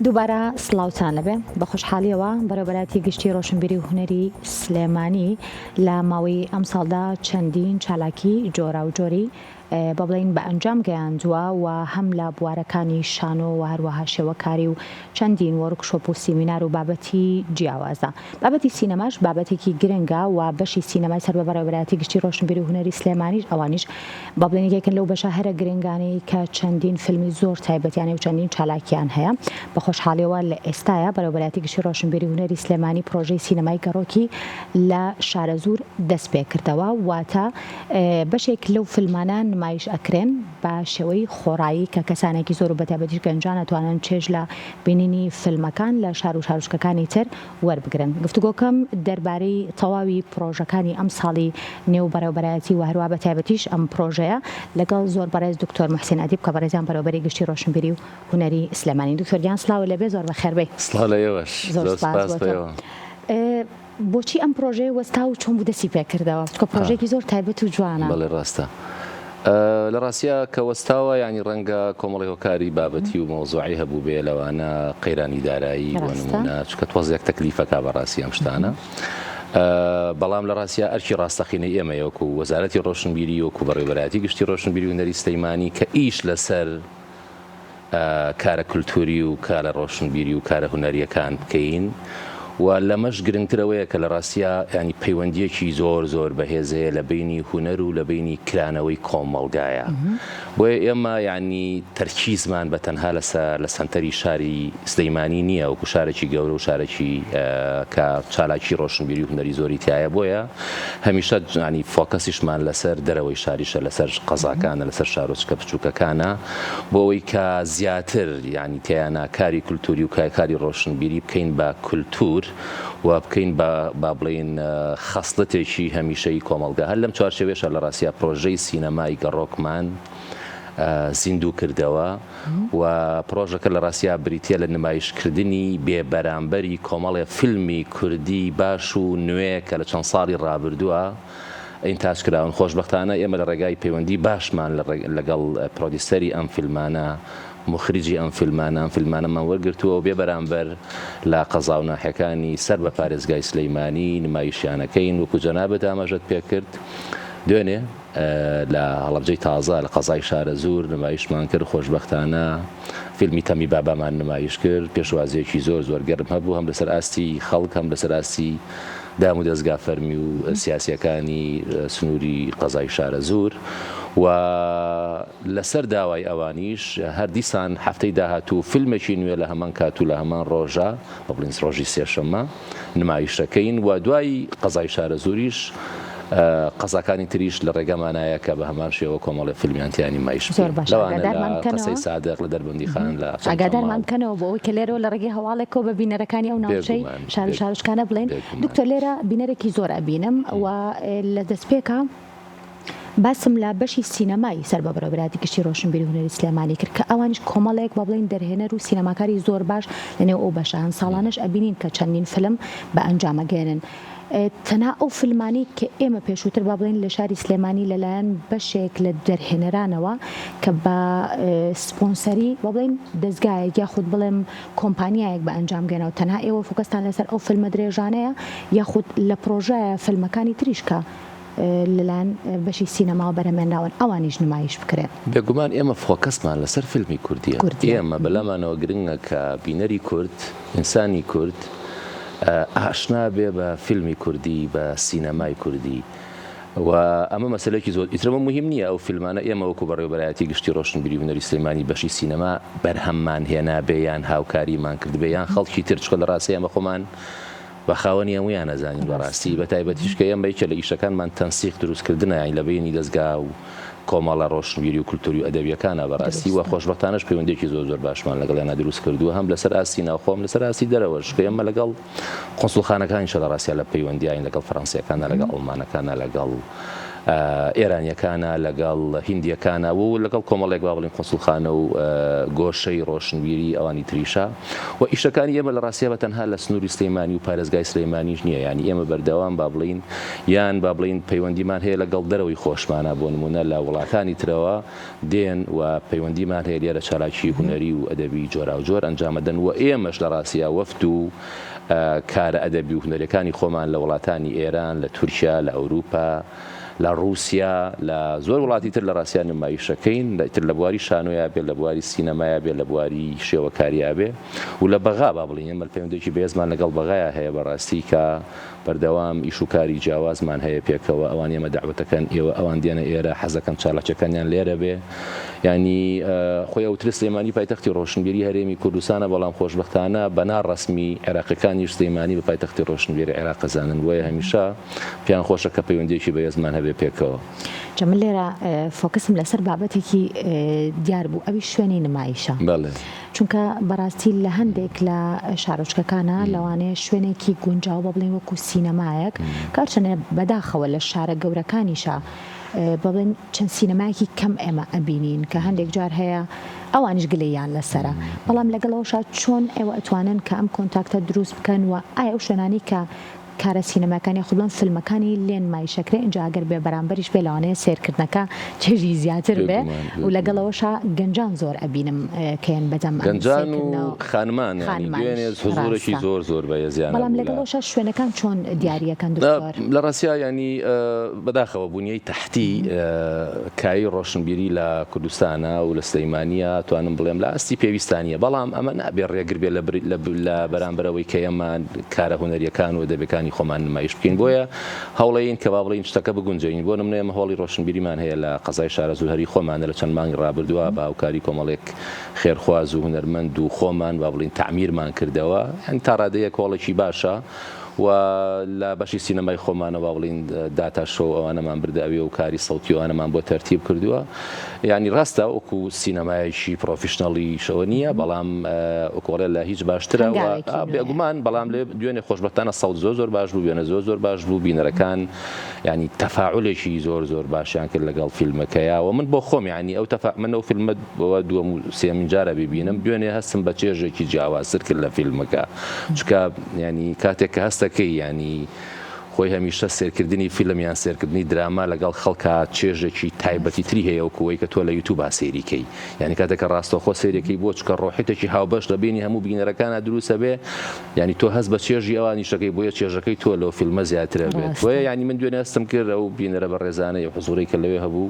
دووبارە سڵاوتان لەبێ بە خۆشحاڵیەوە بەڕێوەبەراتی گشتی ڕۆشنبیری و هونەری سلێمانی لە ماوەی ئەم ساڵدا چەندین چالاکی جۆرا و جۆری بە بڵین بە ئەنجام گەیاندووە و هەم لە بوارەکانی شانۆ و هەروەها شێوەکاری و چەندین وەرکشۆپ و سیمینار و بابەتی جیاوازە. بابەتی سینەماش بابەتێکی گرنگە و بەشی سینەمای سەر بە بەڕێوەبەراتی گشتی ڕۆشنبیری و هونەری سلێمانیش ئەوانیش بە بڵین یەکن لەو بەشە هەرە گرنگانەی کە چەندین فیلمی زۆر تایبەتیانە و چەندین چالاکیان هەیە. بە خۆشحاڵیەوە لە ئێستاە بەڕێوەبەراتی گشتی ڕۆشنبیری و هونەری سلێمانی پرۆژەی سینەمای گەڕۆکی لە شارە زوور دەست پێ کردەوە واتە بەشێک لەو فیلمانان نمایش ئەکرێن بە شێوەی خۆڕایی کە کەسانێکی زۆر و بەتایبەتیش گەنجان ئەتوانن چێژ لە بینینی فیلمەکان لە شار و شارۆچکەکانی تر وەربگرن. گفتوگۆکەم دەربارەی تەواوی پرۆژەکانی ئەم ساڵی نێو بەڕێوەبەراتی و هەروە بەتایبەتیش ئەم پرۆژەیە لەگەڵ زۆر بەڕێز دکتۆر محسین ئەدیب کە بەڕێزیان بەڕێوەبەری گشتی ڕۆشنبیری و هونەری سلێمانی. دکتۆر گیان سڵاو لەبێ، زۆر بەخێر بێ. سڵاو لەیەوەش، زۆر سپاس بۆتەوە. بۆچی ئەم پرۆژەیە وەستا و چۆن بوو دەستی پێکردەوە؟ چکە پرۆژێکی زۆر تایبەت و جوانە. بەڵێ ڕاستە. لە ڕاستیە کە وەستاوە ینی ڕەنگە کۆمەڵی هۆکاری بابەتی و مۆزوعی هەبوو بێ لەوانە قەیرانی دارایی و نمونە چکە تۆزێک تەکلیفەکە بەڕاستی ئەم شتانە. بەڵام لە ڕاستیە ئەرکی ڕاستەقینەی ئێمە وەکو وەزارەتی ڕۆشنبیری وەکو بەڕێوەبەراتی گشتی ڕۆشنبیری و هونەری سلێمانی کە ئیش لەسەر کارە کولتوری و کارە ڕۆشنبیری و کارە هونەریەکان بکەین و لەمەش گرنگترەوەیە کە لە ڕاستیە ینی پەیوەندیەکی زۆر زۆر بەهێزەیە لە بینی هونەر و لە بینی کرانەوەی کۆمەڵگایە. بۆیە ئێمە ینی تەرکیزمان بە تەنها لە سەنتەری شاری سلەیمانی نییە وەکو شارێکی گەورە و شارێکی کە چالاکی ڕۆشنبیری و هونەری زۆری تایە. بۆیە هەمیشە ینی فۆکەسیشمان لەسەر دەرەوەی شاریشە، لەسەر قەزاکانە، لەسەر شارۆچکە بچووکەکانە بۆ ئەوەی کە زیاتر ینی تیانە کاری کولتوری و کاری ڕۆشنبیری بکەین بە کولتور و بکەین با بڵێن خەسڵەتێکی هەمیشەی کۆمەڵگا. هەر لەم چوارچێوێشە لە ڕاستیە پرۆژەی سینەمای گەڕۆکمان زیندوو کردەوە و پرۆژەکە لە ڕاستیە بریتە لە نمایشکردنی بێبەرامبەری کۆمەڵێ فیلمی کوردی باش و نوێ کە لە چەند ساڵی ڕابردووە ئینتاجکراون. خۆشبەختانە ئێمە لە ڕێگای پەیوەندی باشمان لەگەڵ پرۆدیوسەری ئەم فیلمانە مخرجی ئەم فیلمانەمان وەرگرتووە و بێ بەرامبەر لە قەزا و ناحیەکانی سەر بە پارێزگای سلەیمانی نمایشیانەکەین وەکو جەنابەت ئاماژەت پێ کرد. دوێنێ لە هەڵەبجەی تازە لە قەزای شارە زوور نمایشمان کرد. خۆشبەختانە فیلمی تەمی بابامان نمایش کرد. پێشوازیەکی زۆر زۆر گەرم هەبوو، هەم لەسەر ئاستی خەڵک، هەم لەسەر ئاستی دام و دەستگا فەرمی و سیاسیەکانی سنووری قەزای شارە زوور. و لەسەر داوای ئەوانیش هەر دیسان هەفتەی داهاتوو فیلمێکی نوێ لە هەمان کات و لە هەمان ڕۆژە بە بڵین ڕۆژی سێشەممە نمایشەکەین و دوای قەزای شارە زووریش قەزاکانی تریش لە ڕێگەمانایە کە بە هەمان شێوە کۆمەڵی فیلمیانتیانی مایش قسەی سادق لە دەربەندی خان لە ئاگادارمان بکەنەوە بۆ ئەوی کە لێرەوە لە ڕێگەی هەواڵێکەوە بە بینەرەکانی ئەو ناوچەی شار و شارۆچکانە بڵێن. دکتۆر لێرە بینەرێکی زۆر ئەبینم و لە دەستپێکە باسم لە بەشی سینەمای سەر بە بەڕێوەبەراتی گشتی ڕۆشنبیری و هونەری سلێمانی کرد کە ئەوانش کۆمەڵێک بە بڵین دەرهێنەر و سینەماکاری زۆر باش لەنێو ئەو بەشان ساڵانش ئەبینین کە چەندین فیلم بە ئەنجامەگەێنن. تەنها ئەو فیلمانی کە ئێمە پێشووتر با بڵین لە شاری سلێمانی لەلایەن بەشێک لە دەرهێنەرانەوە کە بە سپۆنسەری با بڵین دەستگایەک یاخود بڵێم کۆمپانیایەک بە ئەنجامگەێنەوە تەنها ئێوە فۆکەستان لەسەر ئەو فیلمە درێژانەیە یاخود لە پرۆژەیە فیلمەکانی تریشکە لەلایەن بەشی سینەما و بەرهەمهێنراون ئەوانیش نمایش بکرێن؟ بێگومان ئێمە فۆکەسمان لەسەر فیلمی کوردیە. ئێمە بەلامانەوە گرنگە کە بینەری کورد، ئینسانی کورد ئاشنا بێ بە فیلمی کوردی، بە سینەمای کوردی و ئەمە مەسەلەیەکی زۆر ئیترەمە مهم نییە. ئەو فیلمانە ئێمە وەکو بەڕێوەبەراتی گشتی ڕۆشنبیری و هونەری سلێمانی بەشی سینەما بەرهەممان هێنا بێ یان هاوکاریمان کرد بێ یان خەڵکی تر، چکە لە ڕاستی ئەمە خۆمان بە خاوەنی هەموویان نەزانین بەڕاستی بە تایبەتیش کە ئێمە یەکێک لە ئیشەکانمان تەنسیق دروستکردنە یان لە بینی دەستگا و کۆمەڵە ڕۆشنبیری و کولتوری و ئەدەبیەکانە بەڕاستی و خۆشبەختانەش پەیوەندێکی زۆر زۆر باشمان لەگەڵیانە دروست کردووە، هەم لەسەر ئاستی ناوخۆم لەسەر ئاستی دەرەوەش کە ئێمە لەگەڵ قۆنسڵخانەکانیشە لە ڕاستیە لە پەیوەندیاین لەگەڵ فەڕەنسیەکانە، لەگەڵ ئەڵمانەکانە، لەگەڵ ئێرانیەکانە لەگەڵ هیندیەکانە و لەگەڵ کۆمەڵێک با بڵین قۆسوڵخانە و گۆشەی ڕۆشنبیری ئەوانی تریشە و ئیشەکانی ئێمە لە ڕاستیە بە تەنها لە سنووری سلەیمانی و پارێزگای سلەیمانیش نییە، ینی ئێمە بەردەوام با بڵین یان با بڵین پەیوەندیمان هەیە لەگەڵ دەرەوەی خۆشمانە بۆ نمونە لە وڵاتانی ترەوە دێن و پەیوەندیمان هەیە لێرە چالاکی هونەری و ئەدەبی جۆرا و جۆر ئەنجامەدەن و ئێمەش لە ڕاستیە وەفد و کارە ئەدەبی و هونەرەکانی خۆمان لە وڵاتانی ئێران لە تورکیا لە ئەوروپا لە رووسیا لە زۆر وڵاتی تر لە ڕاستیە نمایشەکەین تر لە بواری شانۆیا بێت لە بواری سینەمایە بێت لە بواری شێوەکاریە بێ و لە بەغا با بڵین ئێمە پەیوەندێکی بەهێزمان لەگەڵ بەغایە هەیە بەڕاستی کە بەردەوام ئیش و کاری جیاوازمان هەیە پێکەوە ئەوان ئێمە داوەتەکەن ئێوە ئەوان دێنە ئێرە حەزەکەن چالاکیەکانیان لێرە بێ ینی خۆی ئەوتر سلێمانی پایتەختی ڕۆشنبیری هەرێمی کوردستانە بەڵام خۆشبەختانە بەنا ڕسمی عێراقیەکانی سلێمانی بە پایتەختی ڕۆشنبیری عێراق ئەزانن وایە هەمیشە پیان خۆشە کە پەیوەندێکی بەهێزمان هەبێ پێکەوە. جەمن لێرە فۆکسم لەسەر بابەتێکی دیار بوو ئەوی شوێنی نمایشە چونکە بەڕاستی لە هەندێک لە شارۆچکەکانە لەوانەیە شوێنێکی گونجاو بە بڵین وەکو سینەمایەک کارچەنە بەداخەوە لە شارە گەورەکانیشە بڵێن چەند سینەمایەکی کەم ئێمە ئەبینین کە هەندێک جار هەیە ئەوانش گلەیان لەسرە بەڵام لەگەڵەوەشا چۆن ئێوە ئەتوانن کە ئەم کۆنتاکتە دروست بکەن و ئایا ئەو شوێنانی کە کارە سینەماکانی خودڵان فیلمەکانی لێن مایشەکرێ اینجا ئەگەر بێ بەرامبەریش بێ لەوانەیە سێرکردنەکە چێژی زیاتر بێ و لەگەڵەوەشا گەنجان زۆر ئەبینم کەیان بەدەم گەنجان و خانمان حضورێکی زۆر زۆر بەهێزیان بەڵام لەگەڵەوەشا شوێنەکان چۆن دیاریەکەن لە ڕاستیا ینی بەداخەوە بوونیەی تەحتی کایی ڕۆشنبیری لە کوردستانە و لە سلەیمانیە توانم بڵێم لە ئاستی پێویستانیە بەڵام ئەمە نابێ ڕێگر بێ لە بەرامبەرەوەی کە ئێمە کارە هونەریەکان و دەبەکان خۆمان نمایش بکەین بۆیە هەوڵەیین کە با بڵین شتەکە بگونجین بۆ نمونە ئێمە هۆڵی ڕۆشنبیریمان هەیە لە قەزای شارە زوهەری خۆمانە لە چەند مانگی ڕابردووە بە هاوکاری کۆمەڵێک خێرخواز و هونەرمەند و خۆمان با بڵین تعمیرمان کردەوە هەن تا ڕادەیە کۆڵێکی باشە و لە بەشی سینەمای خۆمانە با بڵین داتا شۆ ئەوانەمان برداوی و کاری سەوتی ئەوانەمان بۆ تەرتیب کردووە ینی ڕاستە وەکو سینەمایەکی پرۆفیشنەڵی شەوە نییە بەڵام ئۆکۆڵێ لە هیچ باشترە بێگومان بەڵام لێ دوێنێ خۆشبەختانە سەوت زۆر باش بوو وێنە زۆر باش بوو بینەرەکان ینی تەفاعولێکی زۆر باشیان کرد لەگەڵ فیلمەکەیە و من بۆ خۆم ینی ئەو منە و فیلمە بەوە دووەم و سێمین جارە ببینم دوێنێ هەستم بە چێژێکی جیاوازتر کرد لە فیلمەکە چکە ینی کاتێک کە هەستەکەی ینی خۆی هەمیشە سێرکردنی فیلم یان سێرکردنی دراما لەگەڵ خەڵکە چێژێکی تایبەتی تری هەیە و کوی کە تۆ لە یوتیوب سێریکەی ینی کاتێککە ڕاستەخۆ سێرەکەی بۆ چکە ڕۆحێتێکی هاوبەش لە بینی هەموو بینەرەکانە دروستە بێ ینی تۆ هەست بە چێژی ئەوانیشەکەی بۆیە چێژەکەی تۆ لەو فیلمە زیاترە بێت بۆیە ینی من دوێنێ هەستم کرد ئەو بینەرە بە ڕێزانەی حزوڕی کە لەوێ هەبوو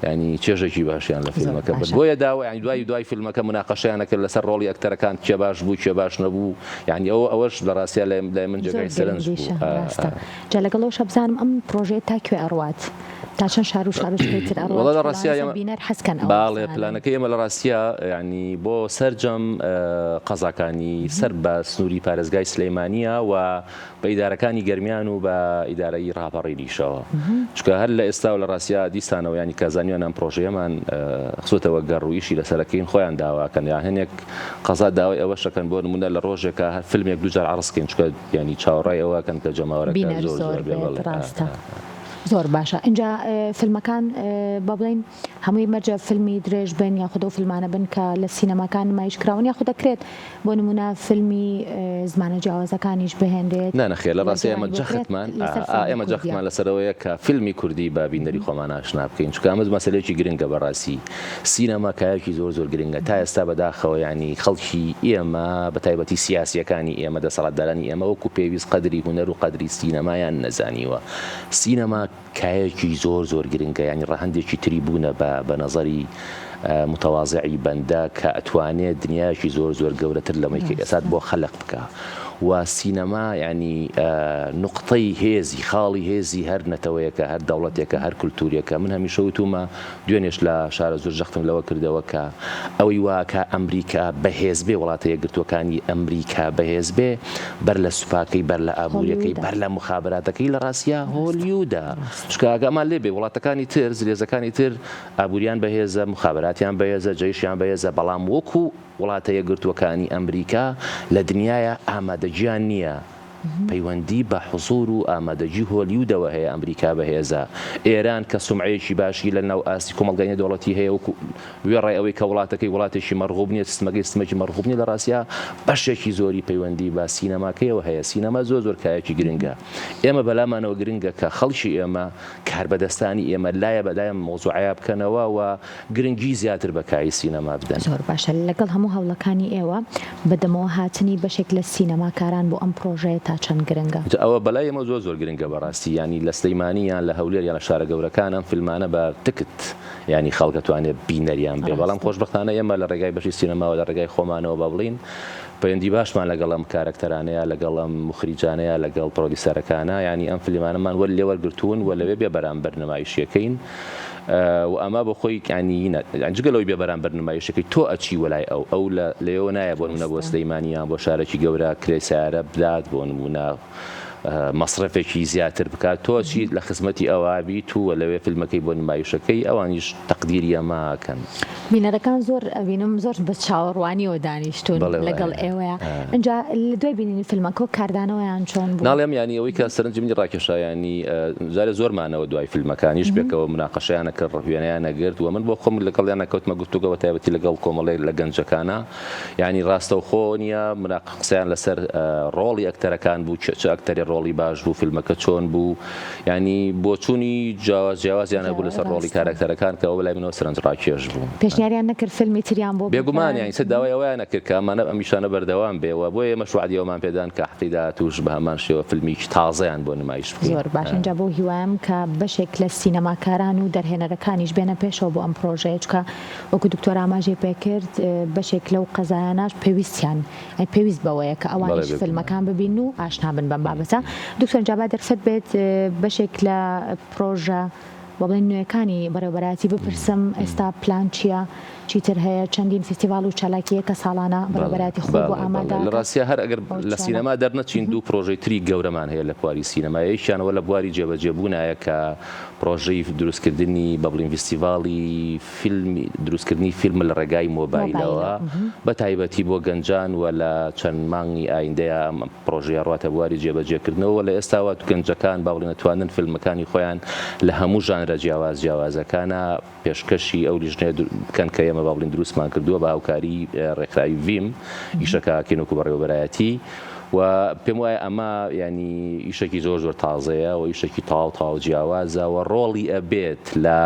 ینی چێژێکی باشیان لە فیلمەکە بن بۆیە داوە ینی دوای فیلمەکە مناقەشەیانە کرد لەسەر ڕۆڵی ئەکتەرەکان چێ باش بوو چێ باش نەبوو ینی ئەوەش لە ڕاستیە لای من جێگای سەرنج بوو جا لەگەڵەوە بزانم ئەم پرۆژەیە تا کوێ ئەڕوات تا چەند شار و شارۆچکەی تر ئەڕوات لە ڕاستیە بینەر حەزکەن باڵێ پلانەکەی ئێمە لە ڕاستیە ینی بۆ سەرجەم قەزاکانی سەر بە سنووری پارێزگای سلەیمانیە و بە ئیدارەکانی گەرمیان و بە ئیدارەی ڕاپەڕینیشەوە چکە هەر لە ئێستا و لە ڕاستیە دیسانەوە ینی کازانیان ئەم پرۆژەیەمان خسووتەوە گەڕوویشی لەسەرەکەین خۆیان داواکەن یان هەنێک قەزا داوای ئەوە شەکەن بۆ نمونە لە ڕۆژێکە فیلمێک دووجار عەرزکەین چکە ینی چاوەڕای ئەوەکەن کە جەماوەرەکە زۆر ڕاستە زۆر باشە اینجا فیلمەکان با بڵین هەمووی مەرجە فیلمی درێژ بن یاخود ئەو فیلمانە بن کە لە سینەماکان نمایشکراون یاخود دەکرێت بۆ نمونە فیلمی زمانە جیاوازەکانیش بهێنرێت نانەخێر لە ڕاستی ئێمە جەختمان لەسەرەوەیە کە فیلمی کوردی با بینەری خۆمان ئاشنا بکەین چکە ئەمە مەسەلەیەکی گرنگە بەڕاستی سینەما کایەکی زۆر گرنگە تا ئێستا بەداخەوە ینی خەڵکی ئێمە بە تایبەتی سیاسیەکانی ئێمە دەسەڵاتدارانی ئێمە وەکو پێویست قەدری هونەر و قەدری سینەمایان نەزانیوە سینەما کایەکی زۆر گرنگە ینی ڕەهەندێکی تری بوونە بە نەزەری متەواضعی بەندە کە ئەتوانێت دنیایکی زۆر گەورەتر لەمەی کە ئێسات بۆ خەلق بکە و سینەما ینی نقطەی هێزی خاڵی هێزی هەر نەتەوەیەکە هەر دەوڵەتێکە هەر کولتوریەکە من هەمیشە وتومە دوێنێش لە شارە زۆر جەختم لەوە کردەوە کە ئەوەی واکە ئەمریکا بەهێز بێ وڵاتە یەکگرتووەکانی ئەمریکا بەهێز بێ بەر لە سوپاکەی بەر لە ئابوووریەکەی بەر لە مخابراتەکەی لە ڕاستیە هۆلیوودا چکاگەمان لێ بێ وڵاتەکانی تر زلێزەکانی تر ئابووریان بەهێزە مخابراتیان بەهێزە جەیشیان بەهێزە بەڵام وەکو وڵاتە یەکگرتووەکانی ئەمریکا لە دنیاە ئامادەجیان نییە پەیوەندی بە حوزور و ئامادەجی هۆلیوودەوە هەیە ئەمریکا بەهێزە ئێران کە سومعەیەکی باشی لە ناو ئاسی کۆمەڵگەی دەوڵەتی هەیە و وێڕای ئەوەی کە وڵاتەکەی وڵاتێکی مەرغوب نیە سیستەمەکی مەرغوب نیە لە ڕاستیە بەشێکی زۆری پەیوەندی بە سینەماکەیەوە هەیە سینەما زۆر کایەکی گرنگە ئێمە بەلامانەوە گرنگە کە خەڵکی ئێمە کاربەدەستانی ئێمە لایە بەلایە مۆزوعیا بکەنەوە و گرنگی زیاتر بەکاری سینەما بدەن زۆر باشە لەگەڵ هەموو هەوڵەکانی ئێوە بەدەمەوە هاتنی بەشێک لە سینەماکاران بۆ ئەم پرۆژەیە تا چەند گرنگە ئەوە بەلای ئێمە زۆر گرنگە بەڕاستی ینی لە سلەیمانی یان لە هەولێر یان لە شارە گەورەکان ئەم فیلمانە بە تکت ینی خەڵکە توانێت بینەریان بێ بەڵام خۆشبەختانە ئێمە لە ڕێگای بەشی سینەماوە لە ڕێگای خۆمانەوە با بڵین پەیوەندی باشمان لەگەڵ ئەم کارکتەرانەیە لەگەڵ ئەم مخریجانەیە لەگەڵ پرۆدیسەرەکانە ینی ئەم فیلمانەمان لێوەرگرتوون و لەوێ بێ بەرامبەر نمایشیەکەین و ئەما بۆ خۆی جگەلەوەی بێ بەرامبەر نمایشەکەی تۆ ئەچی وەلای ئەو لەوە نایە بۆ نمونە بۆ سلەیمانیان بۆ شارێکی گەورە کرێ سیارە بدات بۆ نمونە مەصرفێکی زیاتر بکات تۆچی لە خزمەتی ئەوابی تو لەوێ فیلمەکەی بۆ نمایشەکەی ئەوانیش تەقدیری ئەماکەن بینەرەکان زۆر ئەبینم زۆر بە چاوەڕوانیەوە دانیشتون لەگەڵ ئێوەیە اینجا لە دوای بینینی فیلمەکە کاردانەوەیان چۆن بوو ناڵێم ینی ئەوەی کە سەرنجمی ڕاکێشایانی جارێ زۆرمانەوە دوای فیلمەکانیش بێکەوە مناقەشەیانە کرد ڕفوێنیانە گرت و من بۆ خۆم لەگەڵیانە کەوتمە گفتوگەوە تایبەتی لەگەڵ کۆمەڵی لە گەنجەکانە ینی ڕاستەوخۆ نییە مناقەسەیان لەسەر ڕۆڵی ئەکتەرەکان بوو چ ئەکتەری ڕۆڵی باش بوو فیلمەکە چۆن بوو ینی بۆچوونی جیاوازیانە بوو لەسەر ڕۆڵی کارکتەرەکان کە ئەو لای منەوە سەرنج ڕاکێش بوو پێشنیاریان نەکرد فیلمی تریان بۆ بێگومان یانی سەر داوای ئەویان نەکرد کە ئەمانە ئەمیشانە بەردەوام بێەوە بۆیە مەشروعاتیەوەمان پێدان کە حەقیدا توش بە هەمان شێوە فیلمیکی تازەیان بۆ نمایش بکەین زۆر باش اینجا بۆ هیوایم کە بەشێک لە سینەماکاران و دەرهێنەرەکانیش بێنە پێشەوە بۆ ئەم پرۆژەیە چکە وەکو دکتۆر ئاماژێ پێکرد بەشێک لەو قەزایاناش پێویستیان پێویست بەوەیە کە ئەوانیش فیلمەکان ببین و ئاشنا بن بەم بابەتە دکتۆر جا با دەرفەت بێت بەشێک لە پرۆژە بە بڵێن نوێەکانی بەڕێوەبەراتی بپرسم ئێستا پلان چییە چیتر هەیە چەندین فستیڤال و چالاکیە کە ساڵانە بەڕێوەبەراتی خۆ بۆ ئامادە لە ڕاستیە هەر ئەگەر لە سینەما دەرنەچین دوو پرۆژەی تری گەورەمان هەیە لە بواری سینەماییشیانەوە لە بواری جێبەجێبوونایە کە پرۆژەی دروستکردنی بە بڵین فستیڤاڵی فیلمی دروستکردنی فیلم لە ڕێگای مۆبایلەوە بە تایبەتی بۆ گەنجان و لە چەند مانگی ئایندەیە پرۆژەیە ڕاتە بواری جێبەجێکردنەوە لە ئێستاوە گەنجەکان با بڵێن دەتوانن فیلمەکانی خۆیان لە هەموو ژانرە جیاوازەکانە پێشکەشی ئەو لیژنەیە بکەن کە ئێمە با بڵین دروستمان کردووە بە هاوکاری ڕێکخراوی ویم ئیشەکەکەین وەکو بەڕێوەبەرایەتی و پێم وایە ئەمە ینی ئیشێکی زۆر تازەیە و ئیشێکی تاو جیاوازە و ڕۆڵی ئەبێت لە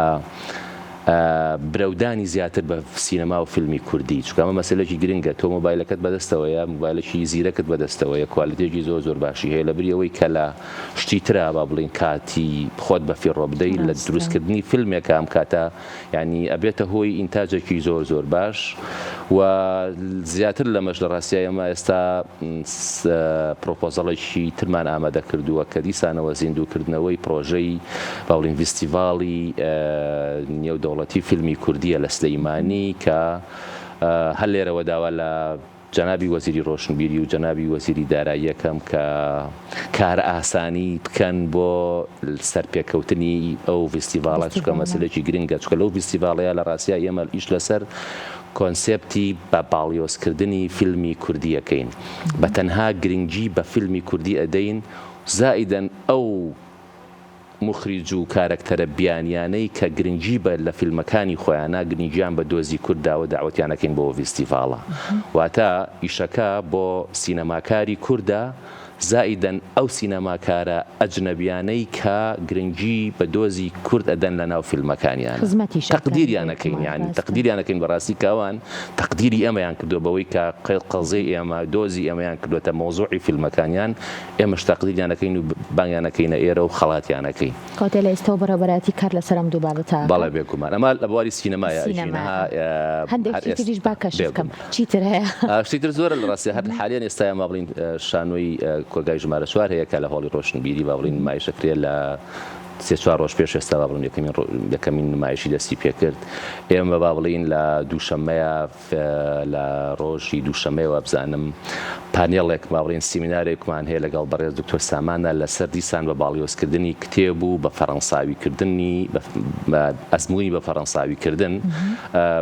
برەودانی زیاتر بە سینەما و فیلمی کوردی چکە ئەمە مەسەلەی گرنگە تۆ مۆبایلەکەت بەدەستەوەیە مۆبایلەکی زیرەکەت بەدەستەوەیە کوالیتێکی زۆر باشی هەیە لەبری ئەوەی کە لە شتی ترا با بڵین کاتی خۆت بە فیڕۆ بدەیت لە دروستکردنی فیلمێکە ئەم کاتە ینی ئەبێتە هۆی ئینتاجێکی زۆر باش و زیاتر لەمەش لە ڕاستیە ئێمە ئێستا پرۆپۆزەڵێکی ترمان ئامادە کردووە کە دیسانەوە زیندووکردنەوەی پرۆژەی با بڵین فستیڤاڵی نێودەوڵەتی فیلمی کوردیە لە سلەیمانی کە هەر لێرەوە داوا لە جەنابی وەزیری ڕۆشنبیری و جەنابی وەزیری دارایی یەکەم کە کار ئاسانی بکەن بۆ سەرپێکەوتنی ئەو فستیڤاڵە چکە مەسەلێکی گرنگە چکە لەو فستیڤاڵەیە لە ڕاستیە ئێمە ئیش لەسەر کۆنسێپتی بە باڵیۆزکردنی فیلمی کوردیەکەین بە تەنها گرنگی بە فیلمی کوردی ئەدەین زائیدەن ئەو مخریج و کارکتەرە بیانیانەی کە گرنگی بە لە فیلمەکانی خۆیانە گرنگیان بە دۆزی کورداوە داوەتیانەکەین بۆ فستیڤاڵە واتە ئیشەکە بۆ سینەماکاری کووردە زائیدەن ئەو سینەماکارە ئەجنەبیانەی کە گرنگی بە دۆزی کورد ئەدەن لە ناو فیلمەکانیان تەقدیریانەکەین ینی تەقدیریانەکەین بەڕاستی کاوان تەقدیری ئێمەیان کردو بەوەی کە قەزەی ئێمە دۆزی ئێمەیان کردوێتە مۆزوعی فیلمەکانیان ئێمەش تەقدیریانەکەین و بانگیانەکەینە ئێرە و خەڵاتیانەکەین کاتێ لە ئێستا بەڕێوەبەراتی کار لەسەرم دوو بابەتە بەڵێ بێگومان ئەمە لە بواری سینەمایە هەندێک تریش باکەش بکەم چیتر هەیە شتیتر زۆرە لە ڕاستی هەر حالیان ئێستا ما بڵین شانۆی کۆگای ژمارە 4 هەیە کە لە هۆڵی ڕۆشنبیری با بڵین نمایشەکرێ لە 3-4 ڕۆژ پێش ئێستا با بڵین یەکەمین نمایشی دەستی پێکرد ئێمە با بڵین لە دووشەممەیە لە ڕۆژی دووشەمەوە بزانم پانێڵێک با بڵین سیمینارێکمان هەیە لەگەڵ بەڕێز دکتۆر سامانە لەسەر دیسان بە باڵیۆزکردنی کتێب و بە فەڕەنساویکردنی ئەزموونی بە فەڕەنساویکردن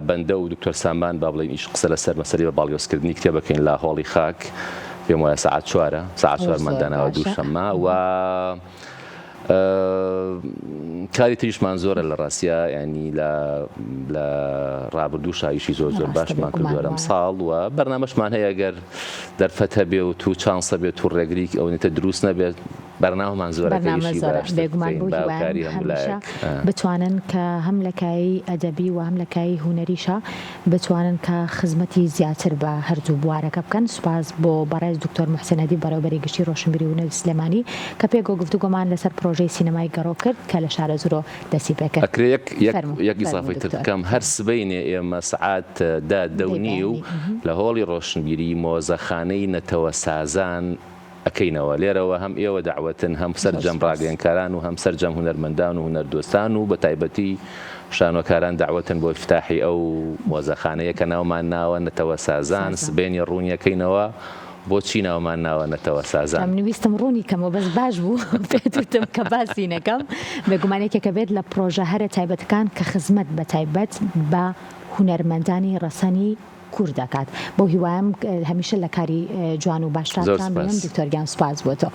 بەندە و دکتۆر سامان با بڵین ئیش قسە لەسەر مەسەلەی بە باڵیۆزکردنی کتێبەکەین لە هۆڵی خاک پێم وایە سعات 4 ماداناوە دووشەممە و کاری تریشمان زۆرە لە ڕاستیە ینی لە ڕابردوو شایشی زۆر باشمان کردووە لەم ساڵ و بەرنامەشمان هەیە گەر دەرفەتە بێ و تو چانسە بێت و ڕێگریک ئەو نێتە دروست نەبێت بەرنامەمان زۆرە بێگومان بۆ بتوانن کە هەم لە کای ئەدەبی و هەم لە کای هوەریشە بتوانن کە خزمەتی زیاتر بە هەردوو بوارەکە بکەن. سوپاس بۆ بەڕێز دکتۆر محسەنەدی بەڕێوەبەری گشتی ڕۆشنبیری و هونەری سلێمانی کە پێگۆ گفتوگۆمان لەسەر پرۆژەی سینەمای گەڕۆ کرد کە لە شارە زۆرۆ دەستی پێکرد. یەک ئیزافەی تر بکەم هەر سبەینێ ئێمە سعات 10:30 و لە هۆڵی ڕۆشنبیری مۆزەخانەی نەتەوە سازان ئەکەینەوە. لێرەوە هەم ئێوە داوەتن هەم سەرجەم ڕاگەیەنکاران و هەم سەرجەم هونەرمەندان و هونەردۆستان و بە تایبەتی شانۆکاران داوەتن بۆ افتتاحی ئەو مۆزەخانەیە کە ناومان ناوە نەتەوە سازان سبەینی ڕوونیەکەینەوە. بۆچی ناومان ناوە نەتەوە سازان؟ نویستم ڕوونی کەمەوە بەس باش بوو پێتم کە باسی نەکەم بێگومانێکێکە بێت لە پرۆژە هەرە تایبەتەکان کە خزمەت بە تایبەت بە هونەرمەندانی ڕەسەنی کوور دەکات. بۆ هیوایم هەمیشە لە کاری جوان و باشتران بێنم دکتۆر گیان سوپاس بۆ تۆ.